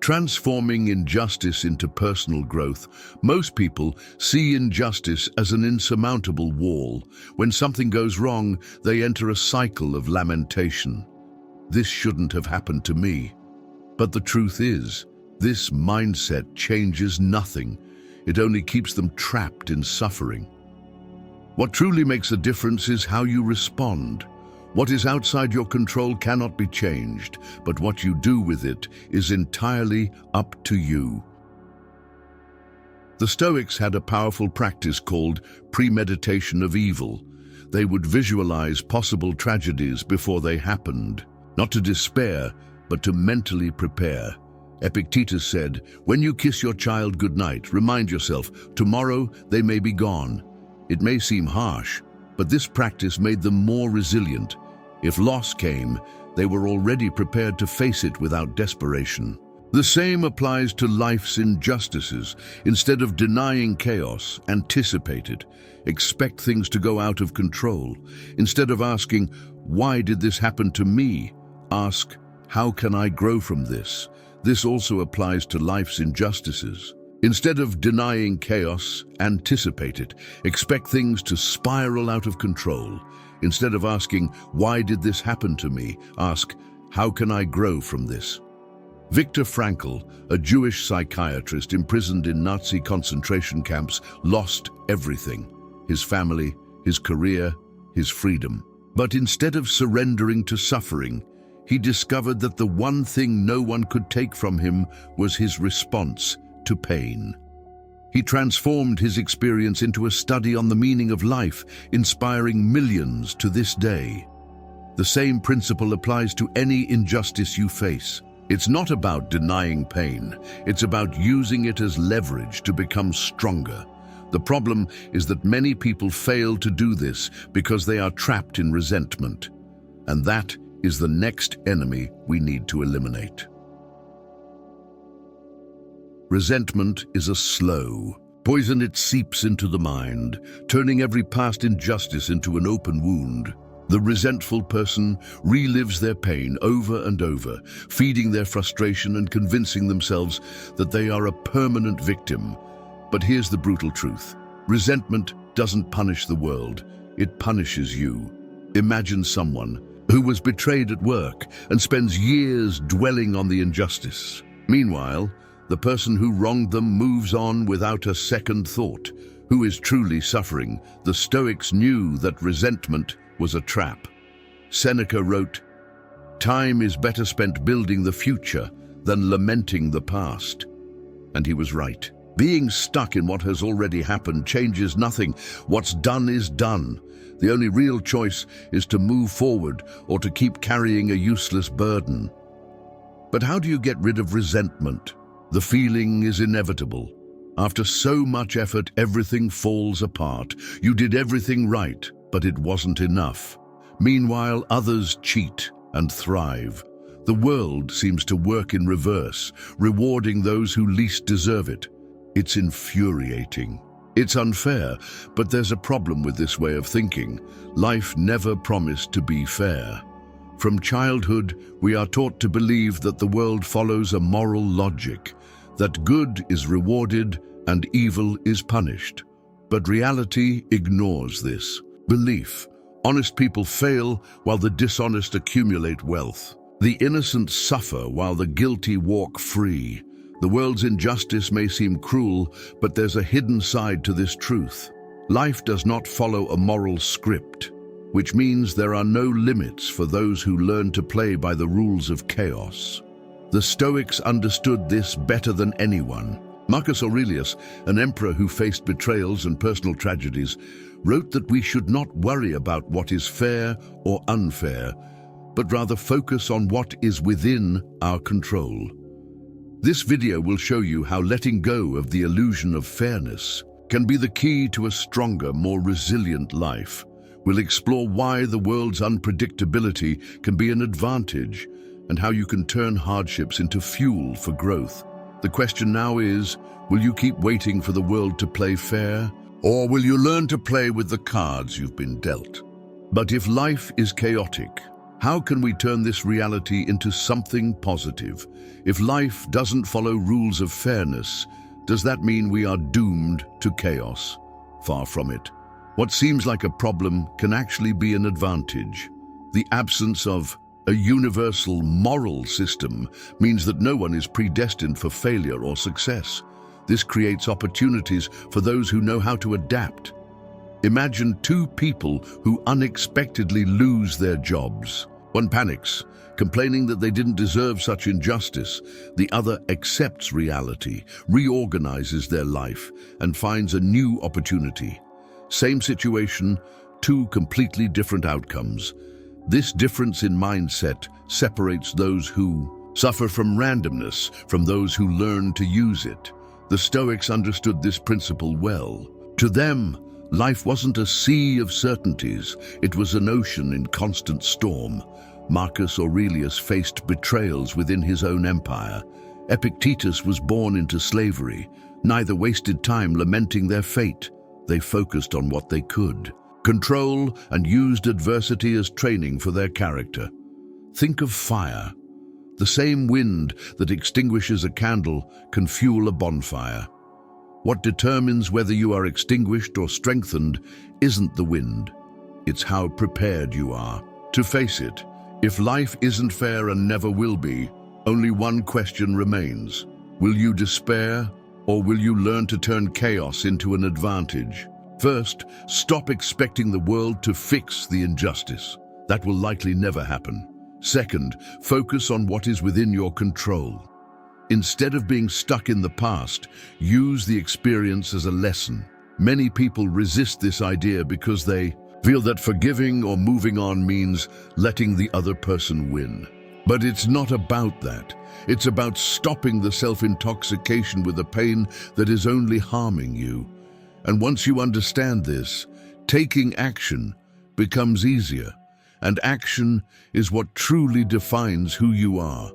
Transforming injustice into personal growth. Most people see injustice as an insurmountable wall. When something goes wrong, they enter a cycle of lamentation. This shouldn't have happened to me. But the truth is, this mindset changes nothing. It only keeps them trapped in suffering. What truly makes a difference is how you respond. What is outside your control cannot be changed, but what you do with it is entirely up to you. The Stoics had a powerful practice called premeditation of evil. They would visualize possible tragedies before they happened, not to despair, but to mentally prepare. Epictetus said, "When you kiss your child goodnight, remind yourself, tomorrow they may be gone." It may seem harsh, but this practice made them more resilient. If loss came, they were already prepared to face it without desperation. The same applies to life's injustices. Instead of denying chaos, anticipate it. Expect things to go out of control. Instead of asking, "Why did this happen to me?" ask, "How can I grow from this?" This also applies to life's injustices. Instead of denying chaos, anticipate it. Expect things to spiral out of control. Instead of asking, "Why did this happen to me?" ask, "How can I grow from this?" Viktor Frankl, a Jewish psychiatrist imprisoned in Nazi concentration camps, lost everything: his family, his career, his freedom. But instead of surrendering to suffering, he discovered that the one thing no one could take from him was his response to pain. He transformed his experience into a study on the meaning of life, inspiring millions to this day. The same principle applies to any injustice you face. It's not about denying pain. It's about using it as leverage to become stronger. The problem is that many people fail to do this because they are trapped in resentment. And that is the next enemy we need to eliminate. Resentment is a slow poison. It seeps into the mind, turning every past injustice into an open wound. The resentful person relives their pain over and over, feeding their frustration and convincing themselves that they are a permanent victim. But here's the brutal truth. Resentment doesn't punish the world, it punishes you. Imagine someone who was betrayed at work and spends years dwelling on the injustice. Meanwhile, the person who wronged them moves on without a second thought. Who is truly suffering? The Stoics knew that resentment was a trap. Seneca wrote, "Time is better spent building the future than lamenting the past." And he was right. Being stuck in what has already happened changes nothing. What's done is done. The only real choice is to move forward or to keep carrying a useless burden. But how do you get rid of resentment? The feeling is inevitable. After so much effort, everything falls apart. You did everything right, but it wasn't enough. Meanwhile, others cheat and thrive. The world seems to work in reverse, rewarding those who least deserve it. It's infuriating. It's unfair, but there's a problem with this way of thinking. Life never promised to be fair. From childhood, we are taught to believe that the world follows a moral logic, that good is rewarded and evil is punished. But reality ignores this belief. Honest people fail while the dishonest accumulate wealth. The innocent suffer while the guilty walk free. The world's injustice may seem cruel, but there's a hidden side to this truth. Life does not follow a moral script, which means there are no limits for those who learn to play by the rules of chaos. The Stoics understood this better than anyone. Marcus Aurelius, an emperor who faced betrayals and personal tragedies, wrote that we should not worry about what is fair or unfair, but rather focus on what is within our control. This video will show you how letting go of the illusion of fairness can be the key to a stronger, more resilient life. We'll explore why the world's unpredictability can be an advantage and how you can turn hardships into fuel for growth. The question now is, will you keep waiting for the world to play fair, or will you learn to play with the cards you've been dealt? But if life is chaotic, How can we turn this reality into something positive? If life doesn't follow rules of fairness, does that mean we are doomed to chaos? Far from it. What seems like a problem can actually be an advantage. The absence of a universal moral system means that no one is predestined for failure or success. This creates opportunities for those who know how to adapt. Imagine two people who unexpectedly lose their jobs. One panics, complaining that they didn't deserve such injustice. The other accepts reality, reorganizes their life, and finds a new opportunity. Same situation, two completely different outcomes. This difference in mindset separates those who suffer from randomness from those who learn to use it. The Stoics understood this principle well. To them, life wasn't a sea of certainties, it was an ocean in constant storm. Marcus Aurelius faced betrayals within his own empire. Epictetus was born into slavery. Neither wasted time lamenting their fate. They focused on what they could control and used adversity as training for their character. Think of fire. The same wind that extinguishes a candle can fuel a bonfire. What determines whether you are extinguished or strengthened isn't the wind. It's how prepared you are to face it. If life isn't fair and never will be, only one question remains. Will you despair, or will you learn to turn chaos into an advantage? First, stop expecting the world to fix the injustice. That will likely never happen. Second, focus on what is within your control. Instead of being stuck in the past, use the experience as a lesson. Many people resist this idea because they feel that forgiving or moving on means letting the other person win. But it's not about that. It's about stopping the self-intoxication with a pain that is only harming you. And once you understand this, taking action becomes easier, and action is what truly defines who you are.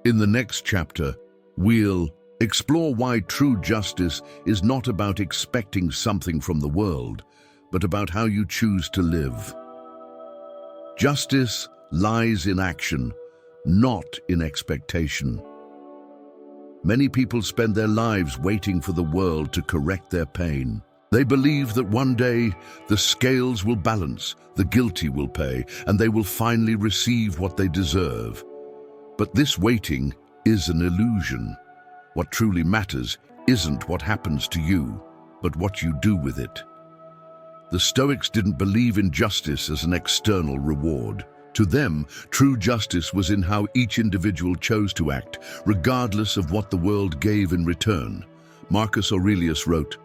In the next chapter, we'll explore why true justice is not about expecting something from the world, but about how you choose to live. Justice lies in action, not in expectation. Many people spend their lives waiting for the world to correct their pain. They believe that one day the scales will balance, the guilty will pay, and they will finally receive what they deserve. But this waiting is an illusion. What truly matters isn't what happens to you, but what you do with it. The Stoics didn't believe in justice as an external reward. To them, true justice was in how each individual chose to act, regardless of what the world gave in return. Marcus Aurelius wrote,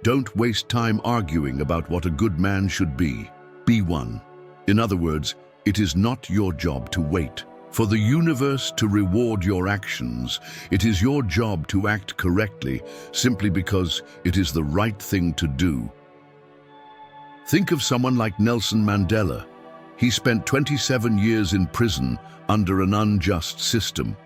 "Don't waste time arguing about what a good man should be. Be one." In other words, it is not your job to wait for the universe to reward your actions. It is your job to act correctly, simply because it is the right thing to do. Think of someone like Nelson Mandela. He spent 27 years in prison under an unjust system.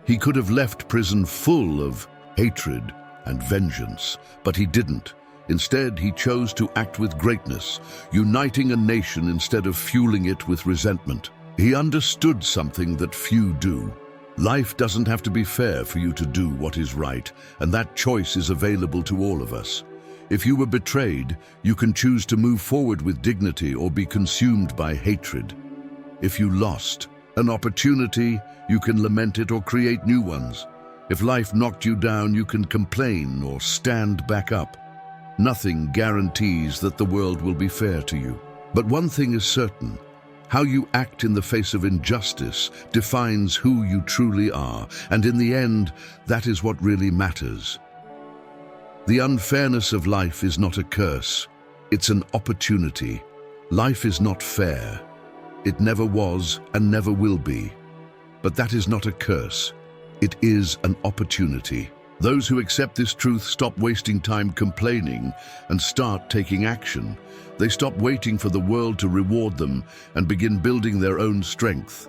He could have left prison full of hatred and vengeance, but he didn't. Instead, he chose to act with greatness, uniting a nation instead of fueling it with resentment. He understood something that few do. Life doesn't have to be fair for you to do what is right, and that choice is available to all of us. If you were betrayed, you can choose to move forward with dignity or be consumed by hatred. If you lost an opportunity, you can lament it or create new ones. If life knocked you down, you can complain or stand back up. Nothing guarantees that the world will be fair to you. But one thing is certain: how you act in the face of injustice defines who you truly are, and in the end, that is what really matters. The unfairness of life is not a curse, it's an opportunity. Life is not fair. It never was and never will be. But that is not a curse, it is an opportunity. Those who accept this truth stop wasting time complaining and start taking action. They stop waiting for the world to reward them and begin building their own strength.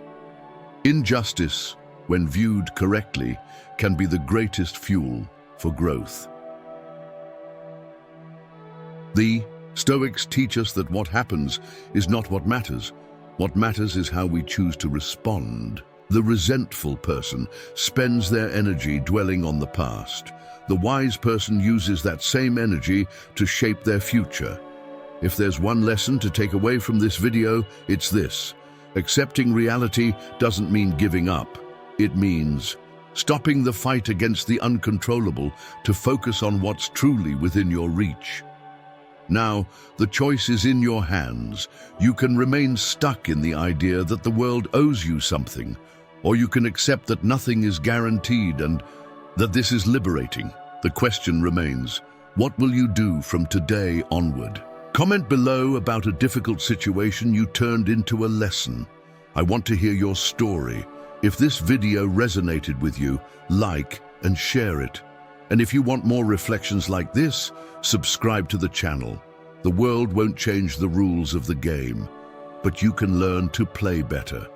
Injustice, when viewed correctly, can be the greatest fuel for growth. The Stoics teach us that what happens is not what matters. What matters is how we choose to respond. The resentful person spends their energy dwelling on the past. The wise person uses that same energy to shape their future. If there's one lesson to take away from this video, it's this. Accepting reality doesn't mean giving up. It means stopping the fight against the uncontrollable to focus on what's truly within your reach. Now, the choice is in your hands. You can remain stuck in the idea that the world owes you something, or you can accept that nothing is guaranteed and that this is liberating. The question remains, what will you do from today onward? Comment below about a difficult situation you turned into a lesson. I want to hear your story. If this video resonated with you, like and share it. And if you want more reflections like this, subscribe to the channel. The world won't change the rules of the game, but you can learn to play better.